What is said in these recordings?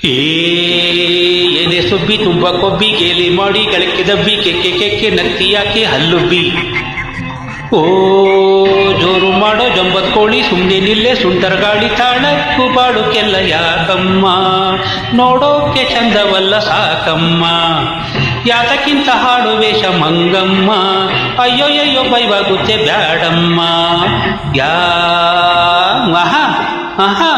ಏನೇ ಸುಬ್ಬಿ ತುಂಬ ಕೊಬ್ಬಿ ಗೇಲಿ ಮಾಡಿ ಗಳಕ್ಕೆ ದಬ್ಬಿ ಕೆಕ್ಕೆ ಕೆಕ್ಕೆ ನತ್ತಿ ಯಾಕೆ ಹಲ್ಲುಬ್ಬಿ. ಓ ಜೋರು ಮಾಡೋ ಜಂಬತ್ ಕೋಳಿ ಸುಮ್ಮನೆ ನಿಲ್ಲೆ ಸುಂಟರ ಗಾಳಿ ತಾಳಕ್ಕೂ ಬಾಡುಕೆಲ್ಲ ಯಾಕಮ್ಮ, ನೋಡೋಕೆ ಚಂದವಲ್ಲ ಸಾಕಮ್ಮ, ಯಾತಕ್ಕಿಂತ ಹಾಡು ವೇಷ ಮಂಗಮ್ಮ, ಅಯ್ಯೋಯ್ಯೋ ಬೈವಾಗುತ್ತೆ ಬ್ಯಾಡಮ್ಮ. ಯಾ ಆಹಾ ಆಹಾ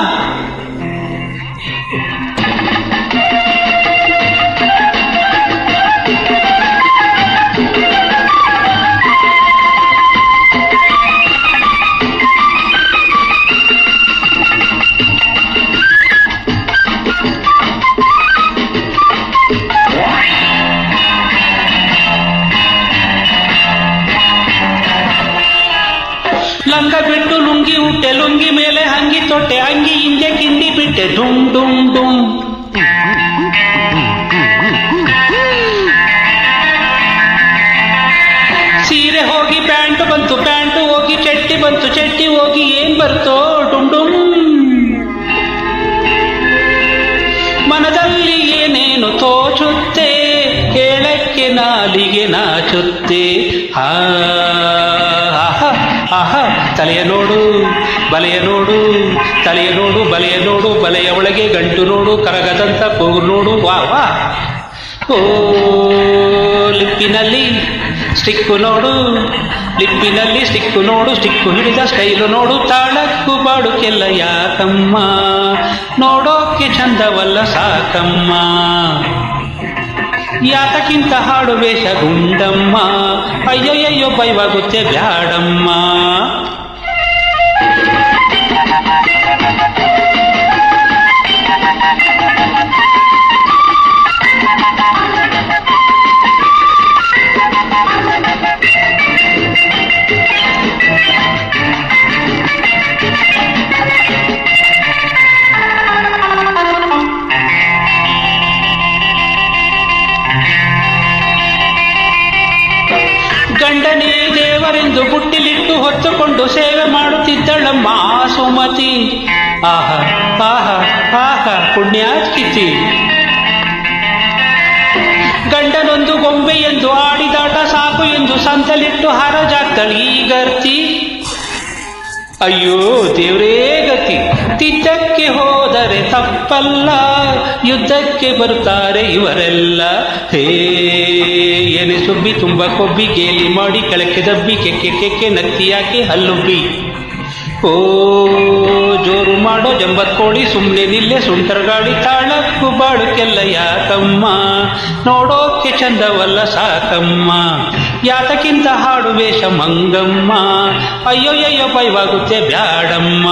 ಲಂಗ ಬಿಟ್ಟು ಲುಂಗಿ ಉಟ್ಟೆ, ಲುಂಗಿ ಮೇಲೆ ಹಂಗಿ ತೊಟ್ಟೆ, ಅಂಗಿ ಹಿಂಗೆ ಕಿಂಡಿ ಬಿಟ್ಟೆ, ಡುಮ್ ಡುಮ್ ಡುಮ್. ಸೀರೆ ಹೋಗಿ ಪ್ಯಾಂಟು ಬಂತು, ಪ್ಯಾಂಟು ಹೋಗಿ ಚಡ್ಡಿ ಬಂತು, ಚಡ್ಡಿ ಹೋಗಿ ಏನ್ ಬರ್ತೋ ಡುಮ್ ಡುಮ್. ಮನದಲ್ಲಿ ಏನೇನು ತೋಚುತ್ತೆ, ಹೇಳಕ್ಕೆ ನಾಲಿಗೆ ನಾಚುತ್ತೆ. ಆಹಾ ತಲೆಯ ನೋಡು ಬಲೆಯ ನೋಡು, ತಲೆಯ ನೋಡು ಬಲೆಯ ನೋಡು, ಬಲೆಯ ಒಳಗೆ ಗಂಟು ನೋಡು, ಕರಗದಂತ ಕೂಗು ನೋಡು. ವಾ ವಾ. ಓ ಲಿಪ್ಪಿನಲ್ಲಿ ಸ್ಟಿಕ್ಕು ನೋಡು, ಲಿಪ್ಪಿನಲ್ಲಿ ಸ್ಟಿಕ್ಕು ನೋಡು, ಸ್ಟಿಕ್ಕು ಹಿಡಿದ ಸ್ಟೈಲು ನೋಡು, ತಾಳಕ್ಕೂ ಬಾಡುಕೆಲ್ಲ ಯಾಕಮ್ಮ, ನೋಡೋಕೆ ಚಂದವಲ್ಲ ಸಾಕಮ್ಮ, ಯಾತಕ್ಕಿಂತ ಹಾಡು ವೇಷ ಗುಂಡಮ್ಮ, ಅಯ್ಯೋಯ್ಯೋ ಬೈವಾಗುತ್ತೆ ಬ್ಯಾಡಮ್ಮ. ಗಂಡನೇ ದೇವರೆಂದು ಬುಟ್ಟಿಲಿಟ್ಟು ಹೊತ್ತುಕೊಂಡು ಸೇವೆ ಮಾಡುತ್ತಿದ್ದಳಮ್ಮ ಸುಮತಿ. ಆಹಾ ಆಹಾ ಆಹಾ ಪುಣ್ಯಾತ್ಕಿತಿ. ಗಂಡನೊಂದು ಗೊಂಬೆ ಎಂದು ಆಡಿದಾಟ ಸಾಕು ಎಂದು ಸಂತಲಿಟ್ಟು ಹರಜಾಗ್ತಳೀಗರ್ತಿ. ಅಯ್ಯೋ ದೇವ್ರೇ ಗತಿ, ತಿದ್ದಕ್ಕೆ ಹೋದರೆ ತಪ್ಪಲ್ಲ, ಯುದ್ಧಕ್ಕೆ ಬರುತ್ತಾರೆ ಇವರೆಲ್ಲ. ಹೇ ಏನೇ ಸುಬ್ಬಿ ತುಂಬ ಕೊಬ್ಬಿ ಗೇಲಿ ಮಾಡಿ ಕೆಳಕ್ಕೆ ದಬ್ಬಿ ಕೆಕ್ಕೆ ಕೆಕ್ಕೆ ನತ್ತಿ ಯಾಕೆ ಹಲ್ಲುಬ್ಬಿ. ಓ ಜೋರು ಮಾಡೋ ಜಂಬತ್ ಕೋಳಿ ಸುಮ್ಮನೆ ನಿಲ್ಲೆ ಸುಂಟರ ಗಾಳಿ ತಾಳಕ್ಕೂ ಬಾಳುಕೆಲ್ಲ ಯಾಕಮ್ಮ, ನೋಡೋಕೆ ಚಂದವಲ್ಲ ಸಾಕಮ್ಮ, ಯಾತಕ್ಕಿಂತ ಹಾಡು ವೇಷ ಮಂಗಮ್ಮ, ಅಯ್ಯೋಯ್ಯೋ ಬೈವಾಗುತ್ತೆ ಬ್ಯಾಡಮ್ಮ.